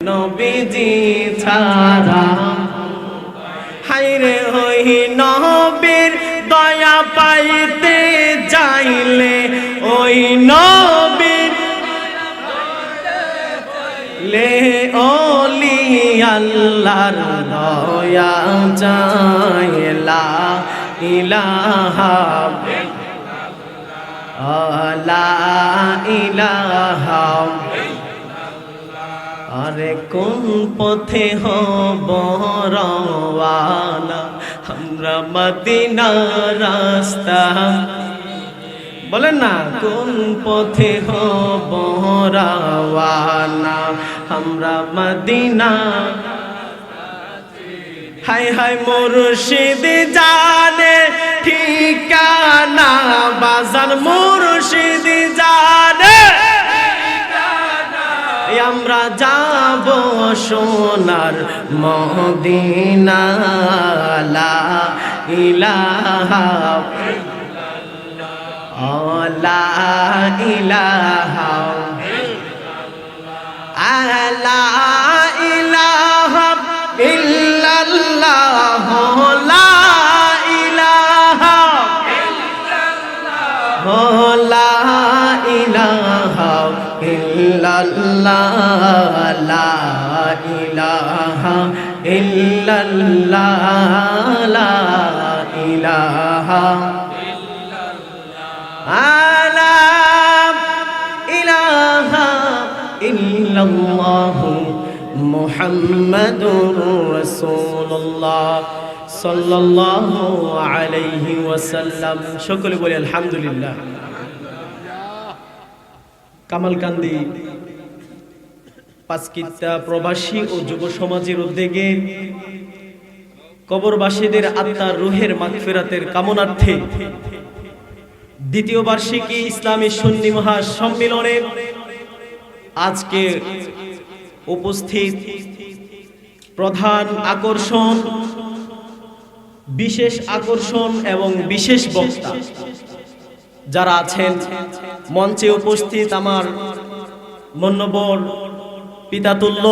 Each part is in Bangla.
নবীজি ছাড়া হায়রে হই নবীর দয়া পাইতে যাইলে ওই নবীর লে ওলি আল্লাহর দয়া চাইলা ইলাহা লা ইলাহা আরে কোন পথে হব রওয়ানা আমরা মদিনার রাস্তা বলেন না কোন পথে হব রওয়ানা আমরা মদিনা হাই হাই মুর্শিদ জানে ঠিকানা বাজার মুর্শিদ জানে আমরা যাব সোনার মদিনা লা ইলাহা লা ইলাহা লা ইলাহা ইল্লাল্লাহ লা ইলাহা লা ইলাহা ইল্লাল্লাহ লা ইলাহা ইল্লাল্লাহ লা ইলাহা লা ইলাহা ইল্লাল্লাহ মুহাম্মাদুর রাসূলুল্লাহ সাল্লাল্লাহু আলাইহি ওয়াসাল্লাম। সকলে বলি আলহামদুলিল্লাহ। কামালকান্দি পাঁচকিত্তা প্রবাসী ও যুব সমাজের উদ্যোগে কবরবাসীদের আত্মার রুহের মাগফিরাতের কামনার্থে দ্বিতীয় বার্ষিকী ইসলামী সুন্নি মহাসম্মেলনে আজকে উপস্থিত প্রধান আকর্ষণ, বিশেষ আকর্ষণ এবং বিশেষ বক্তা যারা আছেন মঞ্চে উপস্থিত আমার মন্যবর পিতাতুল্য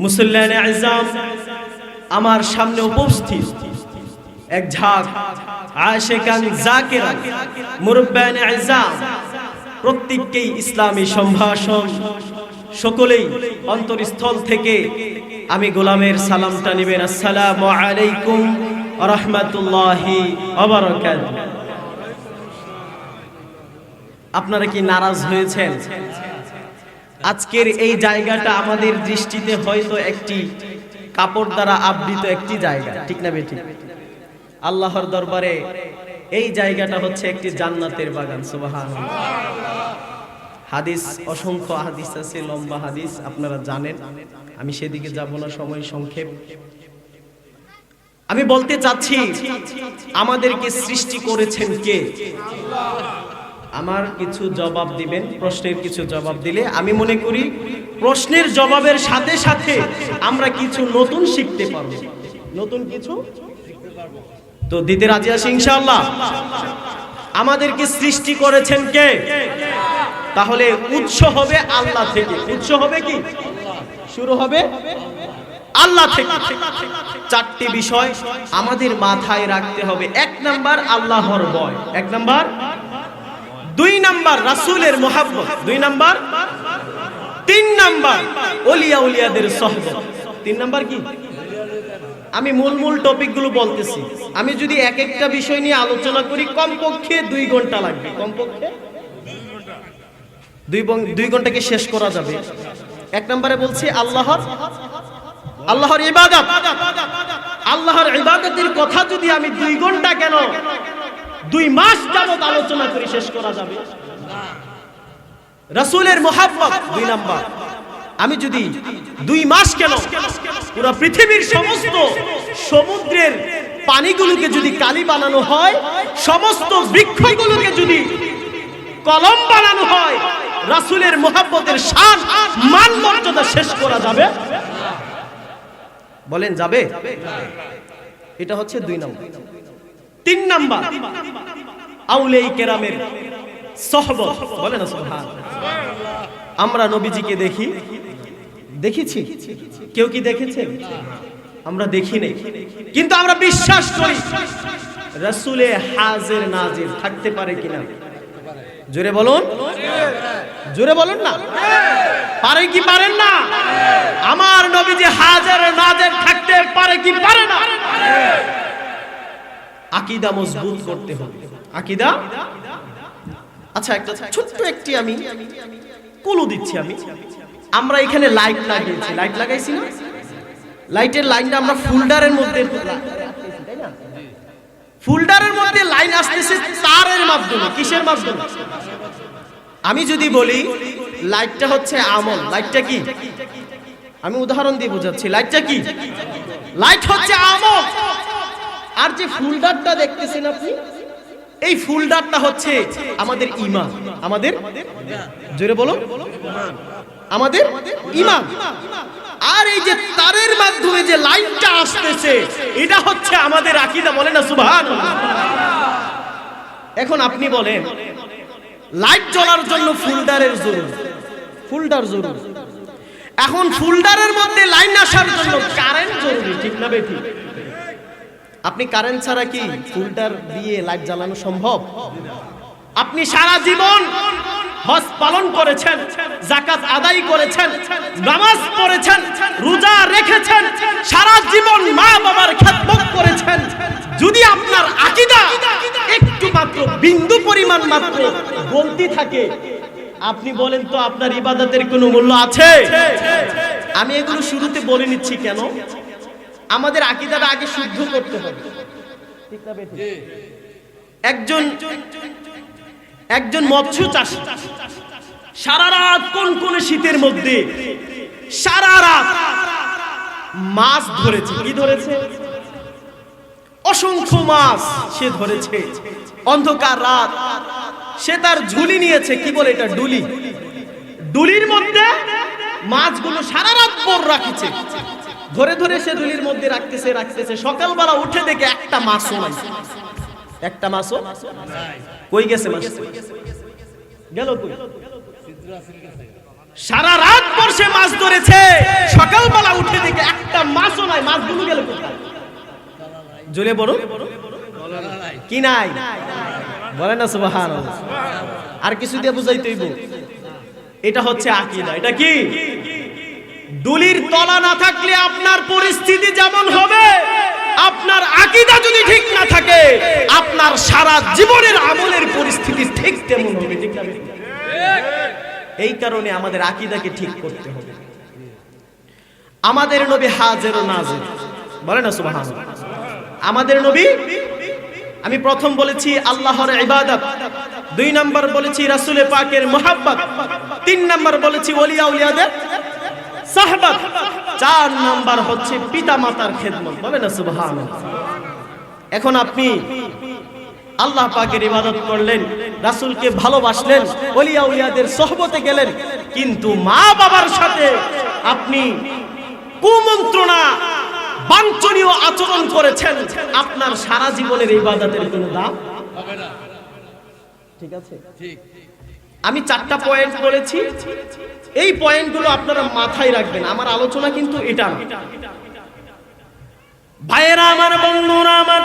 মুসল্লিয়ানে আযম, আমার সামনে উপস্থিত এক ঝাঁক আশিকান জাকিরান মুরব্বিয়ানে আযম, প্রত্যেককেই ইসলামী সম্ভাষণ, সকলেই অন্তরস্থল থেকে আমি গোলামের সালামটা নেবেন। আসসালামু আলাইকুম ওয়া রাহমাতুল্লাহি ওয়া বারাকাতুহু। আপনারা কি নারাজ হয়েছেন? আজকের এই জায়গাটা আমাদের দৃষ্টিতে হয়তো একটি কাপড় দ্বারা আবৃত একটি জায়গা, ঠিক না বেঠিক? আল্লাহর দরবারে এই জায়গাটা হচ্ছে একটি জান্নাতের বাগান। সুবহানাল্লাহ। হাদিস, অসংখ্য হাদিস আছে, লম্বা হাদিস, আপনারা জানেন, আমি সেদিকে যাব না, সময় সংক্ষেপ। আমি বলতে চাচ্ছি আমাদেরকে সৃষ্টি করেছেন কে? আমার কিছু জবাব দিবেন, প্রশ্নের কিছু জবাব দিলে আমি মনে করি প্রশ্নের জবাবের সাথে সাথে আমরা কিছু নতুন শিখতে পারব, নতুন কিছু তো দিতে রাজি আছি ইনশাআল্লাহ। আমাদেরকে সৃষ্টি করেছেন কে? তাহলে উৎস হবে আল্লাহ থেকে। উৎস হবে কি? শুরু হবে আল্লাহ থেকে। চারটি বিষয় আমাদের মাথায় রাখতে হবে। এক নাম্বার আল্লাহর ভয়, এক নাম্বার। দুই নাম্বার রাসূলের মুহাব্বত, দুই নাম্বার। তিন নাম্বার ওলিয়া উলিয়াদের সুহবত। তিন নাম্বার কি? আমি মূল টপিকগুলো বলতেছি। আমি যদি এক একটা বিষয় নিয়ে আলোচনা করি কমপক্ষে 2 ঘন্টা লাগবে, কমপক্ষে 2 ঘন্টাকে শেষ করা যাবে। এক নম্বরে বলছি আল্লাহর ইবাদত। আল্লাহর ইবাদতের কথা যদি আমি 2 ঘন্টা কেন 2 মাস যাবত আলোচনা করি শেষ করা যাবে না। রাসূলের মুহাব্বত 2 নাম্বার। আমি যদি 2 মাস কেন পুরো পৃথিবীর সমস্ত সমুদ্রের পানিগুলোকে যদি কালি বানানো হয়, সমস্ত বৃক্ষগুলোকে যদি কলম বানানো হয়, রাসূলের মুহাব্বতের শান মান মর্যাদা শেষ করা যাবে? বলেন যাবে? এটা হচ্ছে 2 নম্বর। 3 নাম্বার আউলিয়া কেরামের সোহবত, বলেন না সুবহানাল্লাহ। আমরা নবীজিকে দেখি, দেখেছি? কেউ কি দেখেছে? আমরা দেখি নাই, কিন্তু আমরা বিশ্বাস করি রাসূলে হাজির নাজির থাকতে পারে কিনা? জোরে বলুন, জোরে বলুন না। পারে কি পারেন না? আমার নবীজি হাজির নাজির থাকতে পারে কি পারে না? আকীদা মজবুত করতে হবে, আকীদা। আচ্ছা, একটা ছোট্ট একটি আমি ক্লু দিচ্ছি। আমরা এখানে লাইট লাগিয়েছি, লাইট লাগাইছি না? লাইটের লাইনটা আমরা ফোল্ডারের মধ্যে, ফোল্ডারের মধ্যে লাইন আসতেছে তারের মাধ্যমে। কিসের মাধ্যমে? আমি যদি বলি লাইটটা হচ্ছে আমল, লাইটটা কি? আমি উদাহরণ দিয়ে বোঝাচ্ছি, লাইটটা কি? লাইট হচ্ছে আমল। আর যে ফোল্ডারটা দেখতেছেন আপনি, এই ফোল্ডারটা হচ্ছে আমাদের ঈমান। আমাদের, জোরে বলুন, আমাদের ঈমান। আর এই যে তারের মাধ্যমে যে লাইটটা আসতেছে, এটা হচ্ছে আমাদের আকীদা। বলেন না সুবহানাল্লাহ। এখন আপনি বলেন, লাইট জ্বলার জন্য ফোল্ডারের জরুরি, ফোল্ডার জরুরি। এখন ফোল্ডারের মধ্যে লাইন আসার জন্য কারেন্ট জরুরি, ঠিক না বেঠিক? আপনি কারেন্ট ছাড়া কি ফোল্ডার দিয়ে লাইট জ্বালানো সম্ভব? আপনি সারা জীবন হজ পালন করেছেন, যাকাত আদায় করেছেন, নামাজ পড়েছেন, রোজা রেখেছেন, সারা জীবন মা বাবার খেদমত করেছেন। যদি আপনার আকীদা একটু মাত্র বিন্দু পরিমাণ মাত্র গলতি থাকে, আপনি বলেন তো আপনার ইবাদতের কোনো মূল্য আছে? আমি এগুলো শুরুতে বলে নিচ্ছি কেন? আমাদের আকীদাটা আগে শুদ্ধ করতে হবে, ঠিক না বেঠিক? একজন মৎস্য চাষী সারা রাত কোন শীতের মধ্যে সারা রাত মাছ ধরেছে। কি ধরেছে? অসংখ্য মাছ সে ধরেছে। অন্ধকার রাত, সে তার ঝুলি নিয়েছে, কি বলে এটা, ডুলি। ডুলির মধ্যে মাছগুলো সারা রাত ভর রাখছে, ধরে ধরে সে ডুলির মধ্যে রাখতেছে। সকালবেলা উঠে দেখে একটা মাছও নাই, একটা মাছও কই গেছে? মাছ গেল কই? সারা রাত পর সে মাছ ধরেছে, সকালবেলা উঠে দেখে একটা মাছও নাই। মাছগুলো গেল কোথায়? জোরে বলুন, কি নাই? বলেন না সুবহানাল্লাহ। আর কিছু দিয়ে বুঝাইতে হইব, এটা হচ্ছে আকীদা। এটা কি? ডুলির তলা না থাকলে আপনার পরিস্থিতি যেমন হবে, আপনার আকীদা যদি ঠিক না থাকে, আপনার সারা জীবনের আমলের পরিস্থিতি ঠিক তেমন হবে, ঠিক না? এই কারণে আমাদের আকীদাকে ঠিক করতে হবে। আমাদের নবী হাজির ও নাজির, বলে না সুবহানাল্লাহ। আমাদের নবী, আমি প্রথম বলেছি আল্লাহর ইবাদত, 2 নাম্বার বলেছি রাসূলে পাকের মুহাব্বত, 3 নাম্বার বলেছি ওলিয়া উলিয়াদের সাহবাত, 4 নাম্বার হচ্ছে পিতা মাতার খেদমত। বলে না সুবহানাল্লাহ। এখন আপনি আল্লাহ পাকের ইবাদত করলেন, রাসূলকে ভালোবাসলেন, ওলিয়া উলিয়াদের সোহবতে গেলেন, কিন্তু মা বাবার সাথে আপনি কুমন্ত্রণা, বাঞ্ছনীয় আচরণ করেছেন, আপনার সারা জীবনের ইবাদতের কোনো দাম হবে না। ঠিক আছে? ঠিক। আমি 4টা পয়েন্ট বলেছি, এই পয়েন্টগুলো আপনারা মাথায় রাখবেন। আমার আলোচনা কিন্তু এটা না। ভাইয়েরা আমার, বন্ধুরা আমার,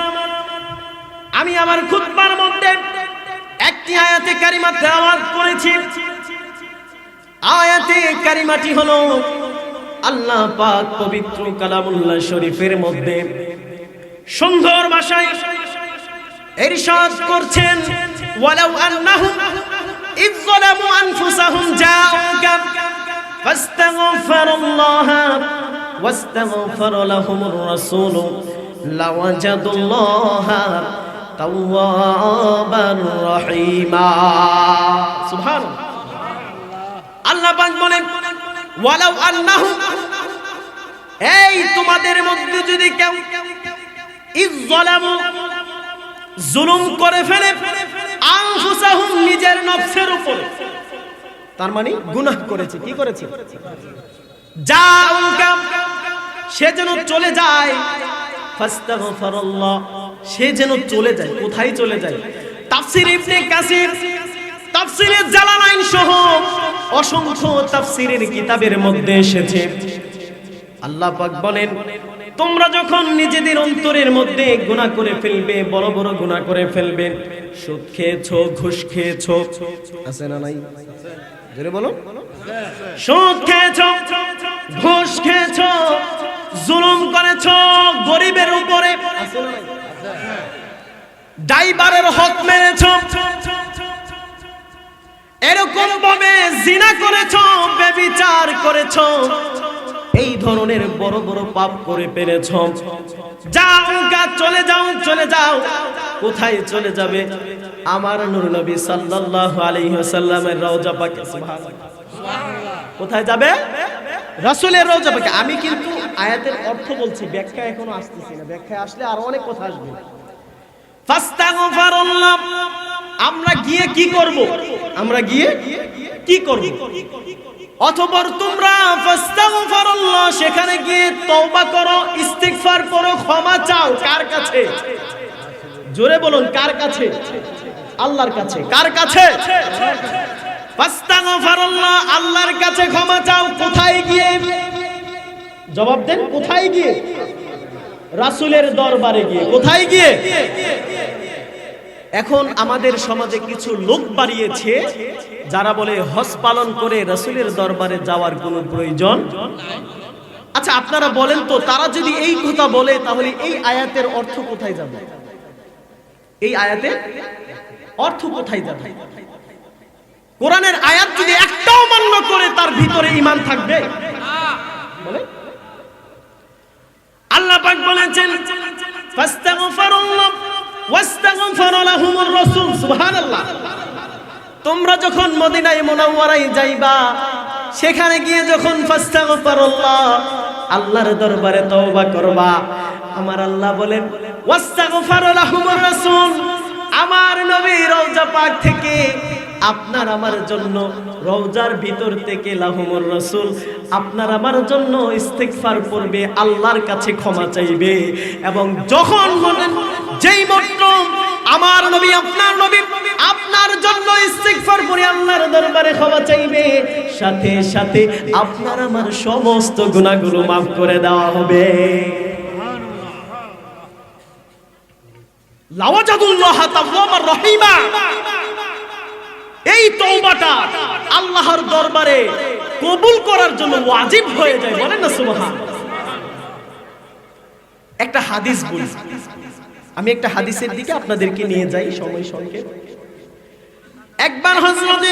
আমি আমার খুতবার মধ্যে একটি আয়াতে কারিমা তেলাওয়াত করেছি। আয়াতে কারিমাটি হলো আল্লাহ পাক পবিত্র কালামুল্লাহ শরীফের মধ্যে সুন্দর ভাষায় ইরশাদ করছেন, ওয়ালাউ আন্নাহুম ইয যালামু আনফুসাহুম জাউকা ফাস্তাগফিরুল্লাহা ওয়াস্তাগফারা লাহুমুর রাসূল লাওয়াজাদুল্লাহা তাওয়াবার রহিমা। সুবহানাল্লাহ। আল্লাহ পাক বলেন, ওয়ালাউ আন্নাহুম, এই তোমাদের মধ্যে যদি কেউ ইয যালামু, জুলুম করে ফেলে, আনফুসাহুম, নিজের নফসের উপরে, তার মানে গুনাহ করেছে। কি করেছে? জাউকা, সে যেন চলে যায়, ফাস্তাগফিরুল্লাহ, সে যেন চলে যায়। কোথায় চলে যায়? তাফসীর ইবনে কাসির, তাফসীরে জালালাইন সহ অসংখ্য তাফসীরের কিতাবের মধ্যে এসেছে। আল্লাহ পাক বলেন, তোমরা যখন নিজেদের অন্তরের মধ্যে গুনাহ করে ফেলবে, বড় বড় গুনাহ করে ফেলবে, সুদ খেয়েছো, ঘুষ খেয়েছো, আছে না নাই? জোরে বলো। সুদ খেয়েছো, ঘুষ খেয়েছো, জুলুম করেছো গরিবের উপরে, আছে না নাই? ড্রাইভারের হক মেরেছো, এরকম ভাবে জিনা করেছো, ব্যভিচার করেছো, এই ধরনের বড় বড় পাপ করে ফেলেছো, যাও চলে যাও, চলে যাও। কোথায় চলে যাবে? আমার নূর নবী সাল্লাল্লাহু আলাইহি ওয়াসাল্লামের রওজা পাকে। সুবহানাল্লাহ। কোথায় যাবে? রাসূলের রওজা পাকে। আমি কিন্তু আয়াতের অর্থ বলছি, ব্যাখ্যা এখনো আসতেছি না, ব্যাখ্যা আসলে আরো অনেক কথা আসবে। ফাস্তাগফিরুল্লাহ, আমরা গিয়ে কি করব? আমরা গিয়ে কি করব? অথবা তোমরা ফাস্তাগফিরুল্লাহ, সেখানে গিয়ে তওবা করো, ইস্তিগফার করো, ক্ষমা চাও। কার কাছে? জোরে বলুন, কার কাছে? আল্লাহর কাছে। কার কাছে? ফাস্তাগফিরুল্লাহ, আল্লাহর কাছে ক্ষমা চাও। কোথায় গিয়ে? জবাব দেন, কোথায় গিয়ে? রাসূলের দরবারে গিয়ে। কোথায় গিয়ে? এখন আমাদের সমাজে কিছু লোক বাড়িয়েছে যারা বলে হজ পালন করে রাসূলের দরবারে যাওয়ার কোনো প্রয়োজন। আচ্ছা আপনারা বলেন তো, তারা যদি এই কথা বলে তাহলে এই আয়াতের অর্থ কোথায় যাবে? এই আয়াতের অর্থ কোথায় যাবে? কোরআনের আয়াত যদি একটাও মান্য করে তার ভিতরে ঈমান থাকবে? বলে আল্লাহ পাক বলেছেন, ফাস্তাগফিরুল্লাহ ওয়াস্তাগফার লাহুমুর রাসূল। সুবহানাল্লাহ। তোমরা যখন মদিনায়ে মুনাওয়ারায় যাইবা, সেখানে গিয়ে যখন ফাস্তাগফিরুল্লাহ, আল্লাহর দরবারে তওবা করবা, আমার আল্লাহ বলেন ওয়াস্তাগফার লাহুমুর রাসূল, আমার নবী রওজা পাক থেকে আপনার আমার জন্য, রওজার ভিতর থেকে লাহুমুর রাসূল আপনার আমার জন্য ইস্তিগফার করবে, আল্লাহর কাছে ক্ষমা চাইবে। এবং যখন বলেন যেই মাত্র আমার নবী আপনার নবী আপনার জন্য ইস্তিগফার করে আল্লাহর দরবারে ক্ষমা চাইবে, সাথে সাথে আপনার আমার সমস্ত গুনাহগুলো maaf করে দেওয়া হবে। লাওয়াজাদুল্লাহ তাওয়াবার রহিমা। এই তওবাটা আল্লাহর দরবারে কবুল করার জন্য ওয়াজিব হয়ে যায়। বলেন না সুবহানাল্লাহ। একটা হাদিস বলি, আমি একটা হাদিসের দিকে আপনাদেরকে নিয়ে যাই সময় সংক্ষেপ। একবার হযরত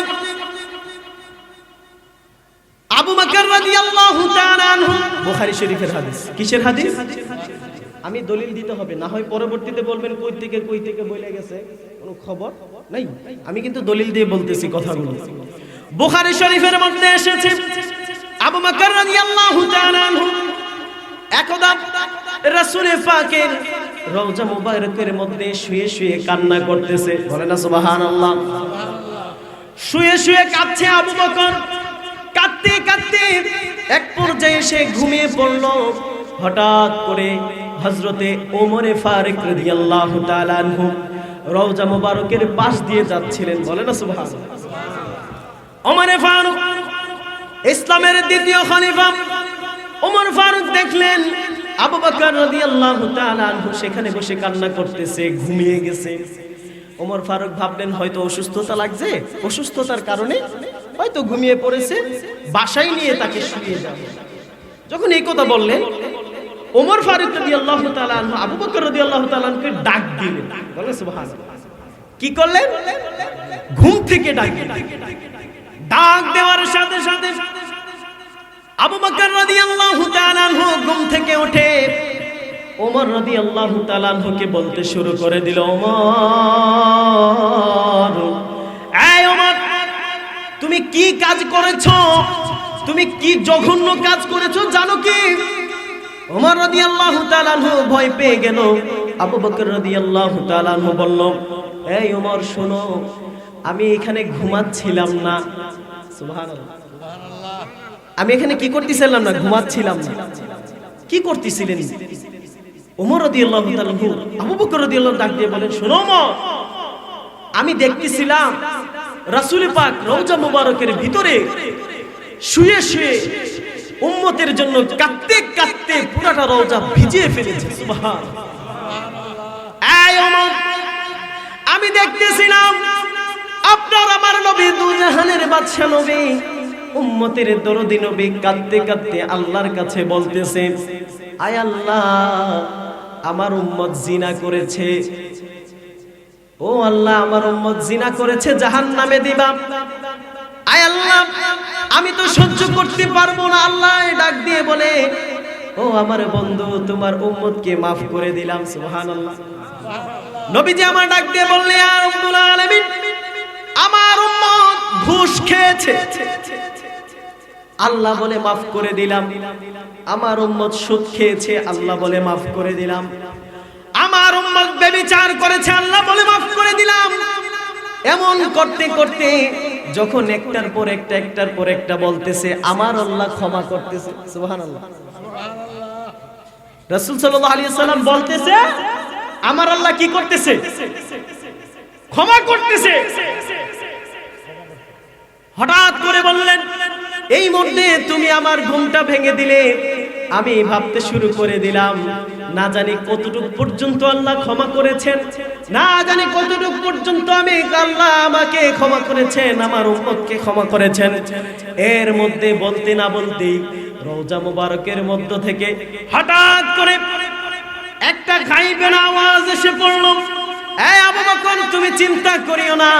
আবু বকর রাদিয়াল্লাহু তাআলা আনহু, বুখারী শরীফের হাদিস। কিসের হাদিস? আমি দলিল দিতে হবে, না হয় পরবর্তীতে বলবেন কই থেকে বলে গেছে, কোনো খবর নাই। আমি কিন্তু দলিল দিয়ে বলতেছি কথাগুলো। বুখারী শরীফের মধ্যে এসেছে, আবু বকর রাদিয়াল্লাহু তাআলা আনহু একদা রাসূল পাকের রওজা মুবারকের মধ্যে শুয়ে শুয়ে কান্না করতেছে। বলে না সুবহানাল্লাহ। শুয়ে শুয়ে কাঁদছে আবু বকর। কাঁদতে কাঁদতে এক পর্যায়ে সে ঘুমিয়ে পড়ল। হঠাৎ করে হযরতে ওমরে ফারুক রাদিয়াল্লাহু তাআলা আনহু রওজা মুবারকের পাশ দিয়ে যাচ্ছিলেন। বলে না সুবহানাল্লাহ। ওমরে ফারুক ইসলামের দ্বিতীয় খলিফা। ওমর ফারুক দেখলেন আবু বকর রাদিয়াল্লাহু তাআলা আনহু সেখানে বসে কান্না করতেছে, ঘুমিয়ে গেছে। ওমর ফারুক ভাবলেন হয়তো অসুস্থতা লাগছে, অসুস্থতার কারণে হয়তো ঘুমিয়ে পড়েছে, বাসায় নিয়ে তাকে শুইয়ে যাবে। যখন এই কথা বললেন, ওমর ফারুক রাদিয়াল্লাহু তাআলা আনহু আবু বকর রাদিয়াল্লাহু তাআলা আনহুকে ডাক দিলেন। বলে সুবহানাল্লাহ। কি করলেন? ঘুম থেকে ডাক দিলেন। ডাক দেওয়ার সাথে সাথে আবু বকর রাদিয়াল্লাহু তাআলা আনহু ঘুম থেকে উঠে ওমর রাদিয়াল্লাহু তাআলা আনহুকে বলতে শুরু করে দিল, ওমর, এই ওমর, তুমি কি কাজ করেছো? তুমি কি জঘন্য কাজ করেছো জানো কি? ওমর রাদিয়াল্লাহু তাআলা আনহু ভয় পেয়ে গেল। আবু বকর রাদিয়াল্লাহু তাআলা আনহু বলল, এই ওমর শোনো, আমি এখানে ঘুমাচ্ছিলাম না। সুবহানাল্লাহ। আমি এখানে কি করতেছিলাম না? ঘুমাচ্ছিলাম না। কি করতেছিলেন? ওমর রাদিয়াল্লাহু তাআলা আনহু আবু বকর রাদিয়াল্লাহু ডাক দিয়ে বলেন, শোনো ওমর, আমি দেখতেছিলাম রাসূল পাক রওজা মুবারকের ভিতরে শুয়ে শুয়ে উম্মতের জন্য কাঁদতে কাঁদতে পুরাটা রওজা ভিজিয়ে ফেলেছে। সুবহানাল্লাহ। এই উম্মত, আমি দেখতেছিলাম আপনার আমার নবী, দুজাহানের বাদশা নবী, উম্মতের দরদি নবী কাঁদতে কাঁদতে আল্লাহর কাছে বলতেছে, আয় আল্লাহ, আমার উম্মত জিনা করেছে, ও আল্লাহ, আমার উম্মত জিনা করেছে, জাহান্নামে দিবা। আয় আল্লাহ, আমি তো সহ্য করতে পারবো না। আল্লাহ ডাক দিয়ে বলে, ও আমার বন্ধু, তোমার উম্মতকে মাফ করে দিলাম। সুবহানাল্লাহ। নবীজি আমার ডাক দিয়ে বললেন, ইয়া রাব্বুল আলামিন, আমার উম্মত ঘুষ খেয়েছে, আল্লাহ বলে মাফ করে দিলাম। আমার উম্মত সুদ খেয়েছে, আল্লাহ বলে মাফ করে দিলাম। আমার উম্মত ব্যভিচার করেছে, আল্লাহ বলে মাফ করে দিলাম। এমন করতে করতে যখন একটার পর একটা বলতেছে, আমার আল্লাহ ক্ষমা করতেছে। সুবহানাল্লাহ। রাসূল সাল্লাল্লাহু আলাইহি ওয়াসাল্লাম বলতেছে, আমার আল্লাহ কি করতেছে? ক্ষমা করতেছে। হঠাৎ করে বললেন, এই মুহূর্তে তুমি আমার ঘুমটা ভেঙে দিলে। আমি ভাবতে শুরু করে দিলাম, না জানি কতটুকু পর্যন্ত আল্লাহ ক্ষমা করেছেন, না জানি কতটুকু পর্যন্ত আল্লাহ আমাকে ক্ষমা করেছেন, আমার উম্মতকে ক্ষমা করেছেন। এর মধ্যে বলতে না বলতেই রওজা মুবারকের মধ্য থেকে হঠাৎ করে একটা গায়েবের আওয়াজ এসে পড়ল। এই আবু বকর, তুমি চিন্তা করিও না,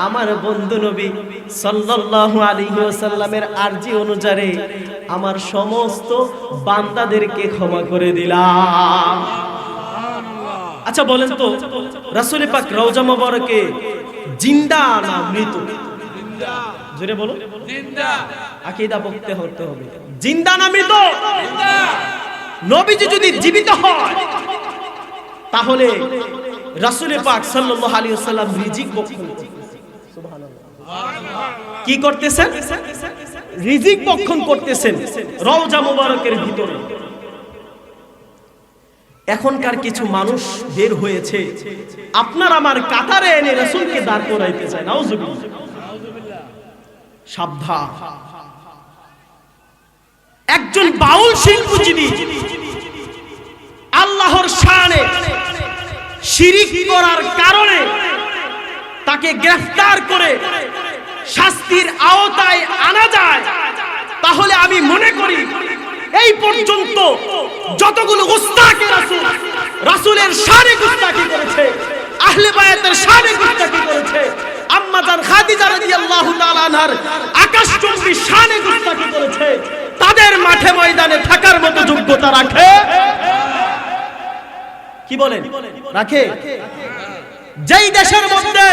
আমার বন্ধু নবী সাল্লাল্লাহু আলাইহি ওয়াসাল্লামের আরজি অনুযায়ী আমার সমস্ত বান্দাদেরকে ক্ষমা করে দিলাম। আচ্ছা বলেন তো, রাসূল পাক রওজা মুবারকে জিন্দা না মৃত? জিন্দা। জোরে বলো। জিন্দা। আকীদা পড়তে হবে। জিন্দা না মৃত? জিন্দা। নবীজি যদি জীবিত হয় তাহলে রাসূল পাক সাল্লাল্লাহু আলাইহি ওয়াসাল্লাম রিজিক বক্ষণ করতেন। কি করতেছেন? রিজিক বক্ষণ করতেছেন রওজা মুবারকের ভিতরে। এখনকার কিছু মানুষ বের হয়েছে, আপনার আমার কাতারে এনে রাসূলকে দাঁড় করাইতে চায়। নাউজুবিল্লাহ। সাবধান। একজন বাউল শিল্পজীবী আল্লাহর শানে শিরিক করার কারণে তাকে গ্রেফতার করে শাস্তির আওতায় আনা যায়, তাহলে আমি মনে করি এই পর্যন্ত যতগুলো গুস্তাখি রাসূল, রাসূলের শানে গুস্তাখি করেছে, আহলে বায়াতের শানে গুস্তাখি করেছে, আম্মা জান খাদিজা রাদিয়াল্লাহু তাআলা আনহার আকাশচুম্বী শানে গুস্তাখি করেছে, তাদের মাঠে ময়দানে থাকার মতো যোগ্যতা রাখে? কি বলেন? রাখে? যেই দেশের মধ্যে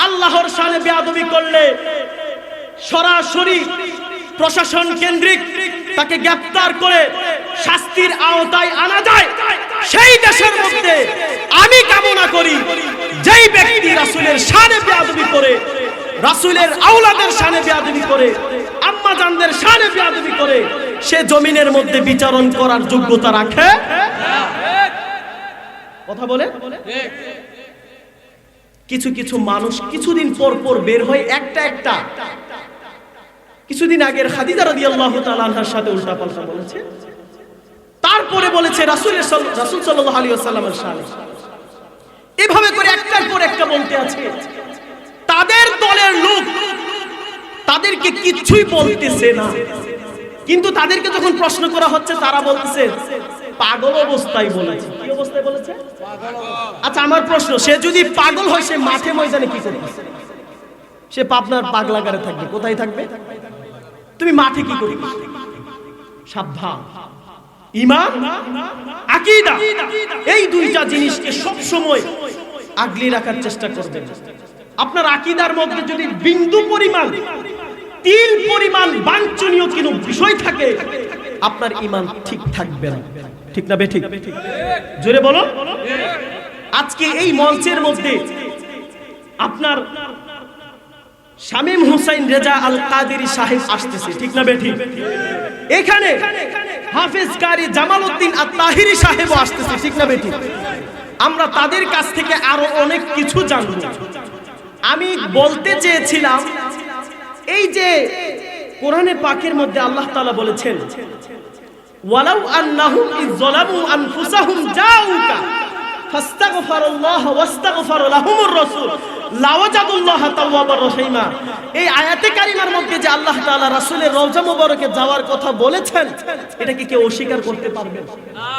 আল্লাহর শানে বেয়াদবি করলে সরাসরি প্রশাসন কেন্দ্রিক তাকে গ্রেফতার করে শাস্তির আওতায় আনা যায়, সেই দেশের মধ্যে আমি কামনা করি যেই ব্যক্তি রাসূলের শানে বেয়াদবি করে, রাসূলের আওলাদের শানে বেয়াদবি করে, আম্মা জানদের শানে বেয়াদবি করে, সে জমিনের মধ্যে বিচারণ করার যোগ্যতা রাখে? কথা বলে। কিছু কিছু মানুষ কিছুদিন পর পর বের হয় একটা। কিছুদিন আগের খাদিজা রাদিয়াল্লাহু তাআলা আনহার সাথে উল্টাপাল্টা বলেছে, তারপরে বলেছে রাসূল সাল্লাল্লাহু আলাইহি ওয়াসাল্লামের শানে। এভাবে করে একটার পর একটা বলতে আছে। তাদের দলের লোক তাদেরকে কিছুই বলতেছে না, কিন্তু তাদেরকে যখন প্রশ্ন করা হচ্ছে তারা বলতেছে পাগল অবস্থায় বলেছে। কি অবস্থায় বলেছে? আচ্ছা আমার প্রশ্ন, সে যদি পাগল হয় সে মাঠে ময়দানে কি করবে? সে পাবনার পাগলাগারে থাকবে। কোথায় থাকবে? তুমি মাঠে কি করবে? সাবধান। ঈমান, আকীদা, এই দুইটা জিনিসকে সব সময় আগলে রাখার চেষ্টা করবেন। আপনার আকীদার মধ্যে যদি বিন্দু পরিমাণ, তিল পরিমাণ বাঞ্ছনীয় কোনো বিষয় থাকে, আপনার ঈমান ঠিক থাকবে না। ঠিক না বেঠিক? জোরে বলো। আজকে এই মঞ্চের মধ্যে আপনার শামীম হুসাইন রেজা আল কাদেরী সাহেব আসতেছে, ঠিক না বেঠিক? এখানে হাফেজ কারি জামাল উদ্দিন আত-তাহিরি সাহেবও আসতেছে, ঠিক না বেঠিক? আমরা তাদের কাছ থেকে আরো অনেক কিছু জানব। আমি বলতে চেয়েছিলাম, এই যে কোরআনে পাকের মধ্যে আল্লাহ তাআলা বলেছেন, ওয়ালাউ আন্নাহুম ইয যালামু আনফুসাহুম জাউকা ফাস্তাগফিরুল্লাহ ওয়াস্তাগফার লাহুমুর রাসূল লাওয়াজাদুল্লাহ তাওয়াবার রহিমা। এই আয়াতে কারিমার মধ্যে যে আল্লাহ তাআলা রাসূলের রওজা মুবারকে যাওয়ার কথা বলেছেন, এটা কি কেউ অস্বীকার করতে পারবে? না।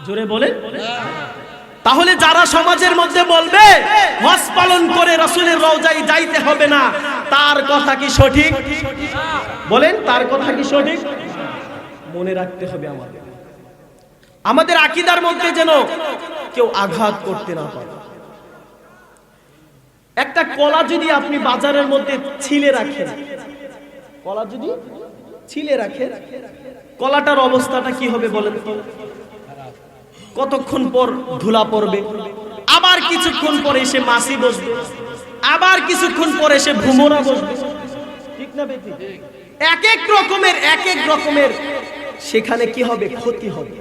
জোরে বলেন। তাহলে যারা সমাজের মধ্যে বলবে হজ পালন করে রাসূলের রওজায় যাইতে হবে না, তার কথা কি সঠিক? বলেন, তার কথা কি সঠিক? মনে রাখতে হবে আমাদের আকীদার মধ্যে যেন কেউ আঘাত করতে না পারে। একটা কলা যদি আপনি বাজারের মধ্যে ছিলে রাখেন, কলা যদি ছিলে রাখেন, কলাটার অবস্থাটা কি হবে বলেন তো? কতক্ষণ পর ধুলা পড়বে, আবার কিছুক্ষণ পরে এসে মাছি বসবে, আবার কিছুক্ষণ পরে এসে ভুমরা বসবে, ঠিক না বেঠিক? এক এক রকমের সেখানে কি হবে? ক্ষতি হবে।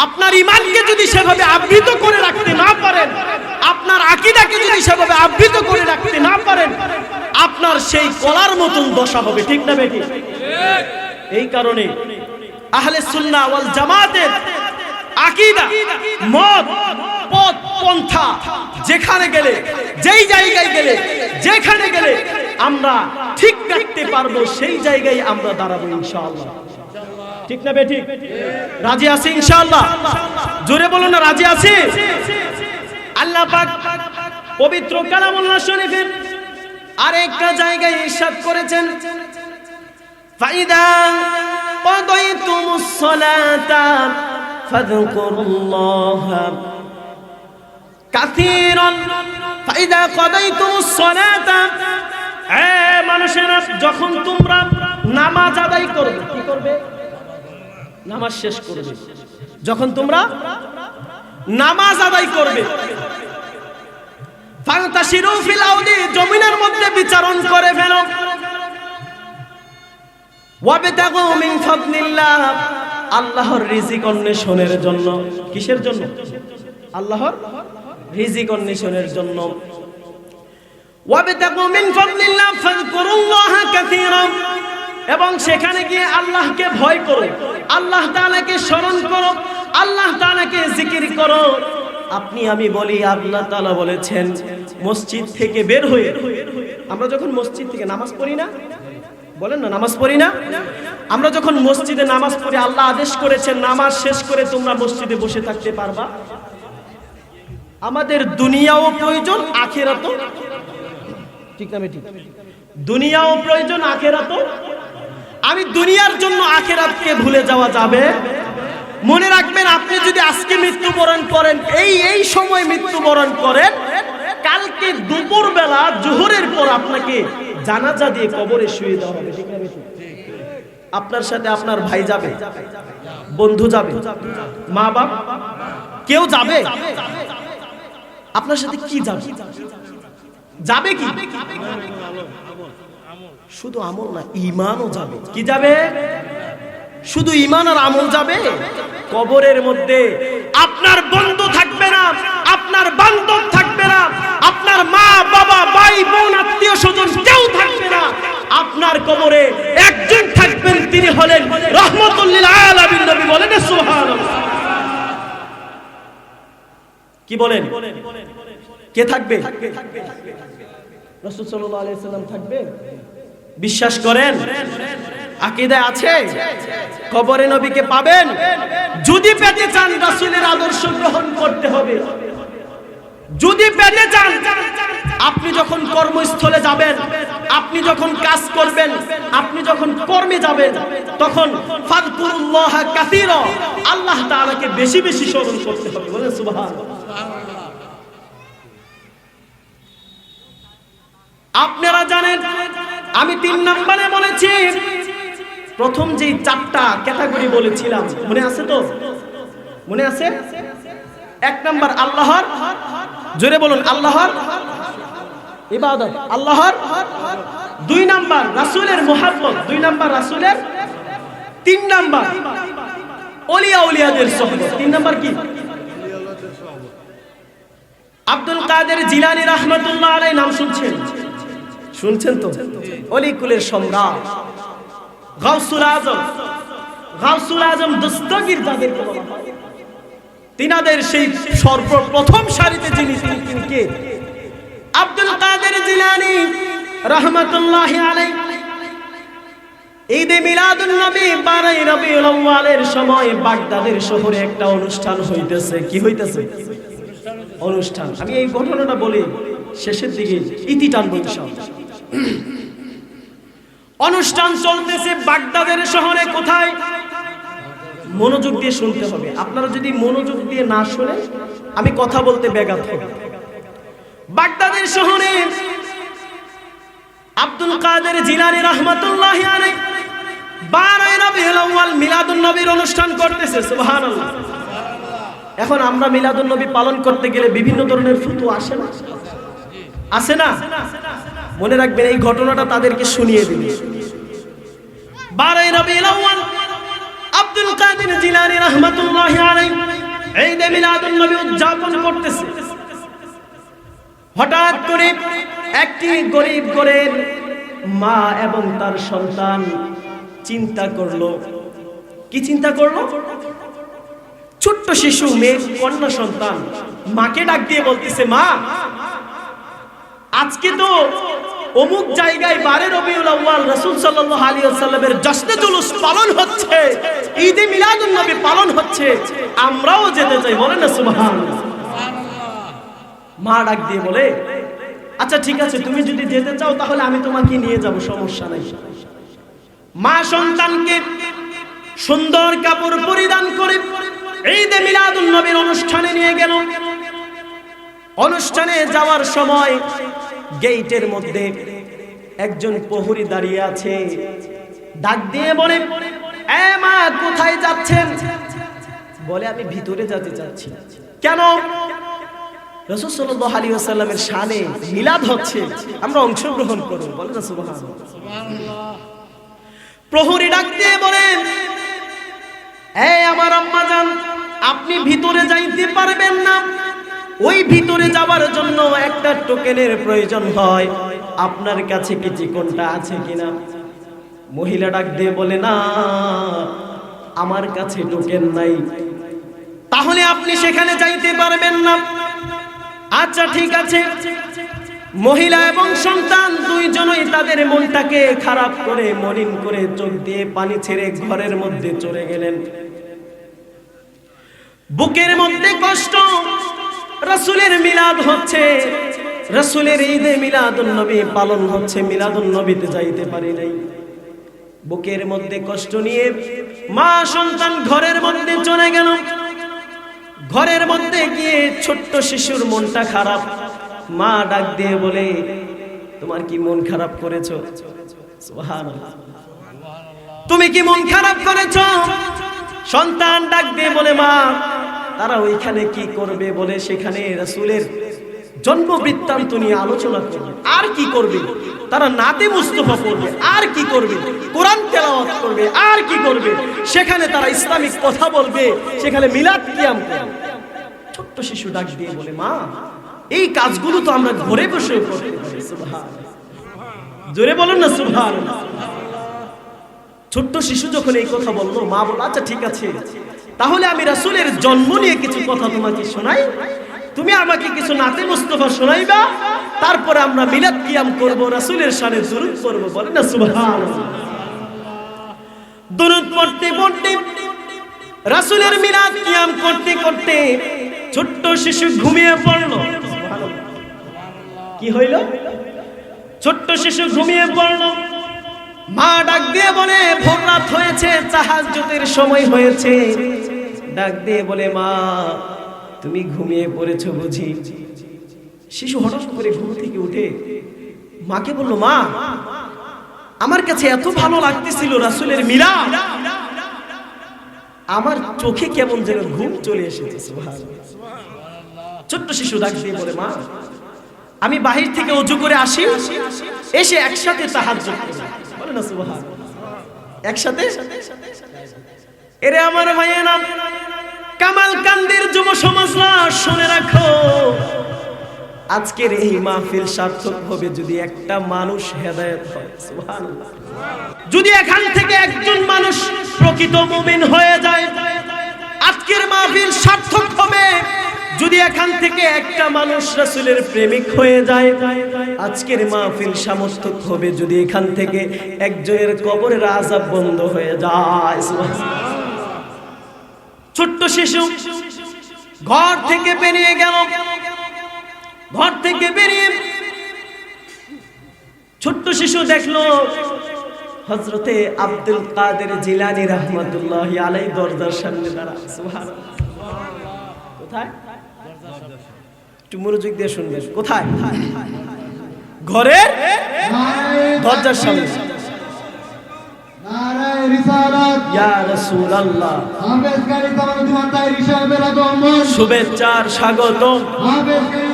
আপনার ঈমানকে যদি সেভাবে আবৃত করে রাখতে না পারেন, আপনার আকীদাকে যদি সেভাবে আবৃত করে রাখতে না পারেন, আপনার সেই কলার মতন দশা হবে, ঠিক না বেঠিক? এই কারণে আহলে সুন্নাহ ওয়াল জামাতের আকীদা, মত, পথ, পন্থা যেখানে গেলে, যেই জায়গায় গেলে, যেখানে গেলে আমরা ঠিক রাখতে পারবো, সেই জায়গায় আমরা দাঁড়াবো ইনশাআল্লাহ, ঠিক না বেঠিক? রাজি আছি ইনশাআল্লাহ? জোরে বলুন না, রাজি আছি? আল্লাহ পাক পবিত্র কালামুল্লাহ শরীফের আরেকটা জায়গায় ইরশাদ করেছেন, ফাইদা কাদাইতুমুস সালাতা ফাযকুরুল্লাহা কাসীরান। ফাইদা কাদাইতুমুস সালাতা, মানুষেরা যখন তোমরা নামাজ আদায় করবে, কি করবে? নামাজ শেষ করবে। যখন তোমরা নামাজ আদায় করবে, ফান্তাশিরু ফিল আরদি, জমিনের মধ্যে বিচরণ করে ফেলো, ওয়াবতাগু মিন ফাদলিল্লাহ, আল্লাহর রিজিক অন্বেষণের জন্য। কিসের জন্য? আল্লাহর রিজিক অন্বেষণের জন্য। ওয়াবতাগু মিন ফাদলিল্লাহ ফাযকুরুল্লাহা কাসীরা, এবং সেখানে গিয়ে আল্লাহকে ভয় করো, আল্লাহ তাআলাকে স্মরণ করো, আল্লাহ তাআলাকে জিকির করো। আপনি আমি বলি, আল্লাহ তাআলা বলেছেন মসজিদ থেকে বের হয়ে, আমরা যখন মসজিদ থেকে নামাজ পড়ি না, বলেন না, নামাজ পড়ি না? আমরা যখন মসজিদে নামাজ পড়ি, আল্লাহ আদেশ করেছেন নামাজ শেষ করে তোমরা মসজিদে বসে থাকতে পারবা। আমাদের দুনিয়াও প্রয়োজন, আখিরাতও, ঠিক না ঠিক? দুনিয়াও প্রয়োজন, আখিরাতও। আমি দুনিয়ার জন্য আখিরাতকে ভুলে যাওয়া যাবে? মনে রাখবেন, আপনি যদি আজকে মৃত্যুবরণ করেন, এই সময় মৃত্যুবরণ করেন, কালকে দুপুর বেলা জোহরের পর আপনাকে জানাজা দিয়ে কবরে শুয়ে দেওয়া হবে, ঠিক না? আপনার সাথে আপনার ভাই যাবে, বন্ধু যাবে, মা বাপ কেউ যাবে? আপনার সাথে কি যাবে? যাবে কি? শুধু আমল না, ঈমানও যাবে। কি যাবে? শুধু ঈমান আর আমল যাবে। কবরের মধ্যে আপনার বন্ধু থাকবে না, আপনার বান্ধব থাকবে না, আপনার মা বাবা ভাই বোন আত্মীয় স্বজন কেউ থাকবে না। আপনার কবরে একজন থাকবেন, তিনি হলেন রাহমাতুল লিল আলামিন নবী। বলেন সুবহানাল্লাহ। কি বলেন? কে থাকবে? রাসূল সাল্লাল্লাহু আলাইহি সাল্লাম থাকবে। বিশ্বাস করেন? আকীদায় আছে কবরে নবীকে পাবেন? যদি পেতে চান রাসূলের আদর্শ গ্রহণ করতে হবে। যদি পেতে চান, আপনি যখন কর্মস্থলে যাবেন, আপনি যখন কাজ করবেন, আপনি যখন কর্মে যাবেন, তখন ফাযকুরুল্লাহ কাসীরা, আল্লাহ তাআলাকে বেশি বেশি স্মরণ করতে হবে। বলেন সুবহানাল্লাহ। আপনারা জানেন, আমি 3 নম্বরে বলেছি, প্রথম যে 4টা ক্যাটাগরি বলেছিলাম, মনে আছে তো? মনে আছে? 1 নাম্বার আল্লাহর, জোরে বলুন, আল্লাহর ইবাদত, আল্লাহর। 2 নাম্বার রাসূলের মুহাব্বত, 2 নাম্বার রাসূলের। 3 নাম্বার ওলিয়া উলিয়াদের সুহবত। 3 নাম্বার কি? আব্দুল কাদের জিলানী রাহমাতুল্লাহ আলাইহি নাম শুনছেন? শুনছেন তো? অলি কুলের সম্রাট, গাউসুল আজম দস্তগীর যাদেরকে বলা হয়, তিনাদের সেই সর্বপ্রথম সারিতে যিনি তিনি কে? আব্দুল কাদের জিলানী রাহমাতুল্লাহি আলাইহি। ঈদে মিলাদুন নবী 12 রবিউল আউয়ালের সময় বাগদাদের শহরে একটা অনুষ্ঠান হইতেছে। কি হইতেছে? অনুষ্ঠান। আমি এই ঘটনাটা বলি, শেষের দিকে ইতি টানবো ইনশাআল্লাহ। অনুষ্ঠান চলতেছে বাগদাদের শহরে। কোথায়? মনোযোগ দিয়ে শুনতে হবে। আপনারা যদি মনোযোগ দিয়ে না শুনে আমি কথা বলতে ব্যাঘাত হবে। বাগদাদের শহরে আব্দুল কাদের জিলানী রাহমাতুল্লাহি আলাইহি 12 রবিউল আউয়াল মিলাদুন নবীর অনুষ্ঠান করতেছে। সুবহানাল্লাহ। এখন আমরা মিলাদুন নবী পালন করতে গেলে বিভিন্ন ধরনের ফতোয়া আসে না? আসে না? মনে রাখবেন, এই ঘটনাটা তাদেরকে শুনিয়ে দিন। 12 রবিউল আউয়াল আব্দুল কাদের জিলানী রাহমাতুল্লাহি আলাইহি ঈদে মিলাদুন নবী উদযাপন করতেছে। হঠাৎ করে একটি গরিব ঘরের মা এবং তার সন্তান চিন্তা করলো। কি চিন্তা করলো? ছোট্ট শিশু, মেয়ে, কন্যা সন্তান মাকে ডাক দিয়ে বলতেছে, মা, আজকে তো অমুক জায়গায় 12 রবিউল আউয়াল রাসূল সাল্লাল্লাহু আলাইহি ওয়াসাল্লামের জশ্নে জুলুস পালন হচ্ছে, ঈদে মিলাদুন নবী পালন হচ্ছে, আমরাও যেতে চাই। বলেন না সুবহানাল্লাহ। মা ডাক দিয়ে বলে, আচ্ছা ঠিক আছে, তুমি যদি যেতে চাও তাহলে আমি তোমাকে নিয়ে যাব, সমস্যা নাই। মা সন্তানকে সুন্দর কাপড় পরিধান করে ঈদে মিলাদুন নবীর অনুষ্ঠানে নিয়ে গেল। অনুষ্ঠানে যাওয়ার সময় গেটের মধ্যে একজন প্রহরী দাঁড়িয়ে আছে। ডাক দিয়ে বলে, এ মা, কোথায় যাচ্ছেন? বলে, আমি ভিতরে যেতে চাচ্ছি। কেন? রাসূল সাল্লাল্লাহু আলাইহি ওয়াসাল্লামের শানে মিলাদ হচ্ছে, আমরা অংশগ্রহণ করব। বলে না সুবহানাল্লাহ। প্রহরী ডাক দিয়ে বলেন, এই আমার আম্মা জান, আপনি ভিতরে যাইতে পারবেন না। ওই ভিতরে যাবার জন্য একটা টোকেনের প্রয়োজন হয়। আপনার কাছে কি চিকনটা আছে কিনা? মহিলা ডাক দিয়ে বলে, না, আমার কাছে টোকেন নাই। তাহলে আপনি সেখানে যাইতে পারবেন না। আচ্ছা ঠিক আছে। মহিলা এবং সন্তান দুইজনই তাদের মনটাকে খারাপ করে, মলিন করে, চোখ দিয়ে পানি ছেড়ে ঘরের মধ্যে চলে গেলেন। বুকের মধ্যে কষ্ট, রাসূলের মিলাদ হচ্ছে, রাসূলের ঈদে মিলাদুন নবী পালন হচ্ছে, মিলাদুন নবীতে যাইতে পারি নাই। বুকের মধ্যে কষ্ট নিয়ে মা সন্তান ঘরের মধ্যে চলে গেল। ঘরের মধ্যে গিয়ে ছোট্ট শিশুর মনটা খারাপ। মা ডাক দিয়ে বলে, তোমার কি মন খারাপ করেছো? সুবহানাল্লাহ। তুমি কি মন খারাপ করেছো? সন্তান ডাক দিয়ে বলে, মা, তারা ওইখানে কি করবে? বলে, সেখানে রাসূলের জন্ম বৃত্তান্ত নিয়ে আলোচনা করবে। আর কি করবে? তারা নাতে মুস্তাফা পড়বে। আর কি করবে? কোরআন তেলাওয়াত করবে। আর কি করবে? সেখানে তারা ইসলামিক কথা বলবে, সেখানে মিলাদ কিয়াম করবে। ছোট্ট শিশু ডাক দিয়ে বলে, মা, এই কাজগুলো তো আমরা ঘরে বসে করতে পারি। সুবহানাল্লাহ। জোরে বলেন না সুবহানাল্লাহ। ছোট্ট শিশু যখন এই কথা বললো, মা বলল, আচ্ছা ঠিক আছে, তাহলে আমি রাসূলের জন্ম নিয়ে কিছু কথা তোমাকে শোনাই। তুমি আমাকে কিছু নাতে মুস্তাফা শোনাইবা, তারপরে আমরা মিলাদ কিয়াম করব, রাসূলের শানে দুরূদ পড়ব। বলেন না সুবহানাল্লাহ। দুরূদ পড়তে পড়তে, রাসূলের মিলাদ কিয়াম করতে করতে ছোট্ট শিশু ঘুমিয়ে পড়ল। কি হইল? ছোট্ট শিশু ঘুমিয়ে পড়ল। মা ডাক দিয়ে বলে, ভোর রাত হয়েছে, তাহাজ্জুদের সময় হয়েছে। ডাক দিয়ে বলে, মা, তুমি ঘুমিয়ে পড়েছো বুঝি? শিশু হঠাৎ করে ঘুম থেকে উঠে মাকে বলল, মা, আমার কাছে এত ভালো লাগতেছিল রাসূলের মিলাদ, আমার চোখে কেমন যেন ঘুম চলে এসেছে। সুবহানাল্লাহ। ছোট্ট শিশু ডাক দিয়ে বলে, মা, আমি বাহির থেকে ওযু করে আসি, এসে একসাথে তাহাজ্জুদ করি। বলে না সুবহানাল্লাহ। একসাথে। এরে আমার ভাইয়েরা, কামাল কান্দির যুব সমাজরা শুনে রাখো, আজকের এই মাহফিল সার্থক হবে যদি একটা মানুষ হেদায়েত হয়। সুবহানাল্লাহ। যদি এখান থেকে একজন মানুষ প্রকৃত মুমিন হয়ে যায়, আজকের মাহফিল সার্থক হবে যদি এখান থেকে একটা মানুষ রাসূলের প্রেমিক হয়ে যায়। আজকের মাহফিল সার্থক হবে যদি এখান থেকে একজনের কবরের আযাব বন্ধ হয়ে যায়। ছোট্ট শিশু ঘর থেকে বেরিয়ে গেল, ঘর থেকে বেরিয়ে ছোট্ট শিশু দেখলো হযরতে আব্দুল কাদের জিলানী রাহমাতুল্লাহি আলাইহি দরজার সামনে দাঁড়া। সুবহানাল্লাহ। কোথায়? একটু মনোযোগ দিয়ে শুনবেন। কোথায়? ঘরের দরজার সামনে। নারায়ে রিসালাত ইয়া রাসূলুল্লাহ। আবেদকারী জামালউদ্দিন আত্তাহিরি সাহেবের আগমন। শুভেচ্ছার স্বাগতম। আবেদকারী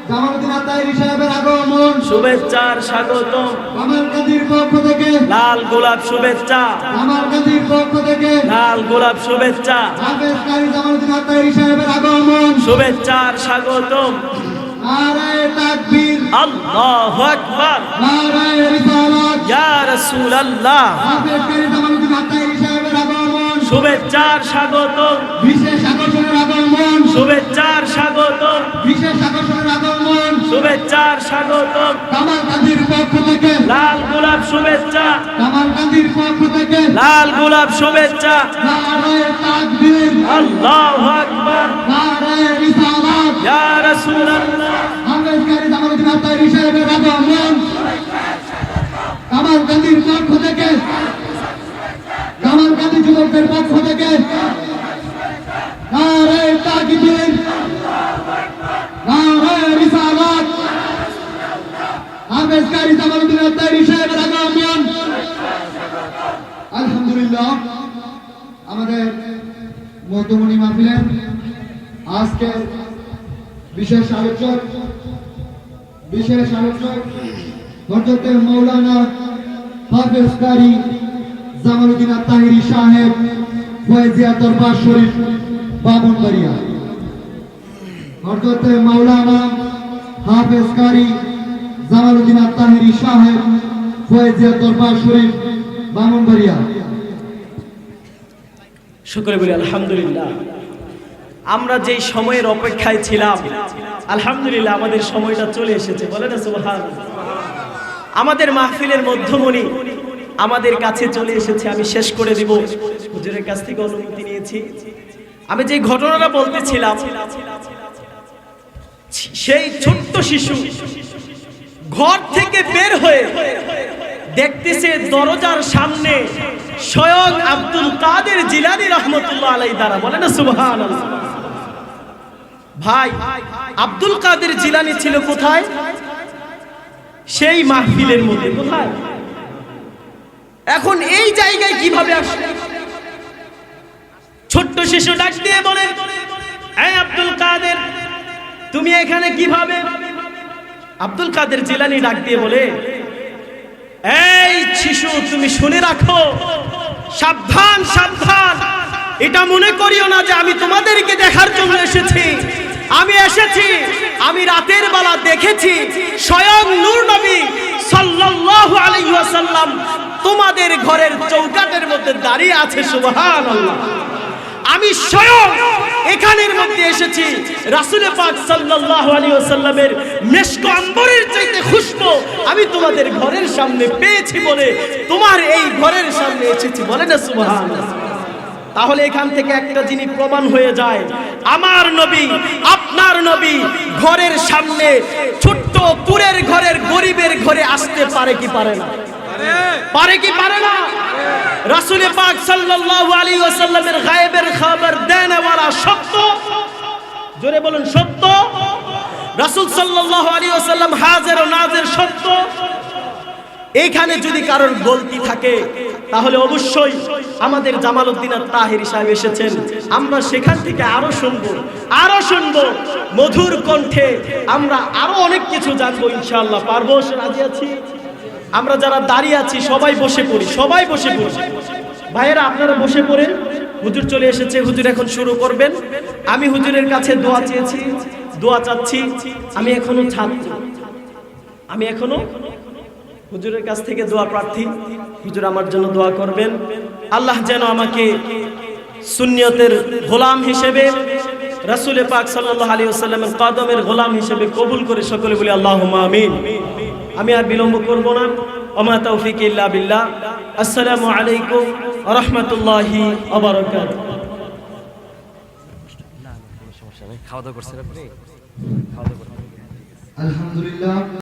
জামালউদ্দিন আত্তাহিরি সাহেবের আগমন। শুভেচ্ছার স্বাগতম। কামাল কাদির পক্ষ থেকে লাল গোলাপ শুভেচ্ছা। কামাল কাদির পক্ষ থেকে লাল গোলাপ শুভেচ্ছা। আবেদকারী জামালউদ্দিন আত্তাহিরি সাহেবের আগমন। শুভেচ্ছার স্বাগতম। নারায়ে তাকবীর আল্লাহু আকবার। নারায়ে রিসালাত ইয়া রাসূলুল্লাহ। আবেদকারী জামালউদ্দিন আত্তাহিরি সাহেবের আগমন। শুভেচ্ছার স্বাগতম। বিশেষ আকর্ষণের আগমন। শুভেচ্ছার স্বাগতম। বিশেষ আকর্ষণের আগমন। শুভেচ্ছার স্বাগতম। কামাল কাদির পক্ষ থেকে লাল গোলাপ শুভেচ্ছা। কামাল কাদির পক্ষ থেকে লাল গোলাপ শুভেচ্ছা। নারায়ে তাকবীর আল্লাহু আকবার। নারায়ে রিসালাত ইয়া রাসূলুল্লাহ। আবেদকারী জামালউদ্দিন আত্তাহিরি সাহেবের আগমন। কামাল কাদির পক্ষ থেকে কামাল কাদি যুবকদের পক্ষ থেকে নারায়ে তাকবীর নারায়ে রিসালাত আবেদকারী জামালউদ্দিন আত্তাহিরি সাহেবের আগমন। আলহামদুলিল্লাহ, আমাদের মধ্যমণি মাহফিলের আজকে বিশেষ আলোচক হযরতে মাওলানা হাফেজ কারি জামালউদ্দিন আত্তাহিরি সাহেব ফয়েজিয়া দরবার শরীফ বামনবাড়িয়া। হযরতে মাওলানা হাফেজ কারি জামালউদ্দিন আত্তাহিরি সাহেব ফয়েজিয়া দরবার শরীফ বামনবাড়িয়া। শুকর বলি আলহামদুলিল্লাহ। আমরা যেই সময়ের অপেক্ষায় ছিলাম, আলহামদুলিল্লাহ আমাদের সময়টা চলে এসেছে। বলে না সুবহানাল্লাহ। আমাদের মাহফিলের মধ্যমণি আমাদের কাছে চলে এসেছে। আমি শেষ করে দিব। হুজুরের কাছ থেকে অনুমতি নিয়েছি। আমি যে ঘটনাটা বলতেছিলাম, সেই ছোট্ট শিশু ঘর থেকে বের হয়ে দেখতেছে দরজার সামনে স্বয়ং আব্দুল কাদের জিলানী রাহমাতুল্লাহ আলাইহি দাঁড়া। বলে না সুবহানাল্লাহ। ভাই, আব্দুল কাদের জিলানী ছিল কোথায়? সেই মাহফিলের মধ্যে। কোথায়? এখন এই জায়গায় কিভাবে আসলো? ছোট্ট শিশু ডাক দিয়ে বলে, এই আব্দুল কাদের, তুমি এখানে কিভাবে? আব্দুল কাদের জিলানী ডাক দিয়ে বলে, এই শিশু তুমি শুনে রাখো, সাবধান সাবধান, এটা মনে করিও না যে আমি তোমাদেরকে দেখার জন্য এসেছি। আমি রাতের বেলা দেখেছি স্বয়ং নূর নবী সাল্লাল্লাহু আলাইহি ওয়াসাল্লাম তোমাদের ঘরের চৌকাঠের মধ্যে দাঁড়িয়ে আছে। সুবহানাল্লাহ। আমি স্বয়ং এখানের মধ্যে এসেছি। রাসূল পাক সাল্লাল্লাহু আলাইহি ওয়াসাল্লামের মেশক আম্বরের চাইতে খুশবু আমি তোমাদের ঘরের সামনে পেয়েছি বলে তোমার এই ঘরের সামনে এসেছি। বলে না সুবহানাল্লাহ। তাহলে এখান থেকে একটা জিনিস প্রমাণ হয়ে যায়, আমার নবী আপনার নবী ঘরের সামনে ছোট্ট কুড়ের ঘরের গরিবের ঘরে আসতে পারে কি পারে না? পারে কি পারে না? রাসূল পাক সাল্লাল্লাহু আলাইহি ওয়াসাল্লামের গায়েবের খবর দেনওয়ালা সত্য। জোরে বলুন সত্য। রাসূল সাল্লাল্লাহু আলাইহি ওয়াসাল্লাম হাজির ও নাজির সত্য। এইখানে যদি কারোর গলতি থাকে তাহলে অবশ্যই আমাদের জামালউদ্দিন আত্তাহিরি সাহেব এসেছেন। আমরা সেখান থেকে আরো শুনবো মধুর কণ্ঠে। আমরা আরো অনেক কিছু জানবো ইনশাআল্লাহ। পারবো? রাজি আছি? আমরা যারা দাঁড়িয়ে আছি সবাই বসে পড়ি। ভাইয়েরা আপনারা বসে পড়েন। হুজুর চলে এসেছে, হুজুর এখন শুরু করবেন। আমি হুজুরের কাছে দোয়া চেয়েছি, দোয়া চাচ্ছি। আমি এখনো ছাত্র, আমি এখনো হুজুরের কাছ থেকে দোয়া প্রার্থী। হুজুর আমার জন্য দোয়া করবেন, আল্লাহ যেন আমাকে সুন্নিয়তের গোলাম হিসেবে, রাসূল পাক সাল্লাল্লাহু আলাইহি ওয়াসাল্লামের কদমের গোলাম হিসেবে কবুল করে। সকলে বলি আল্লাহুম্মা আমিন। আমি আর বিলম্ব করব না। ওমা তৌফিক ইল্লা বিল্লাহ। আসসালামু আলাইকুম ওয়া রাহমাতুল্লাহি ওয়া বারাকাতুহু। খাওয়া দাওয়া করছেন আপনি? আলহামদুলিল্লাহ।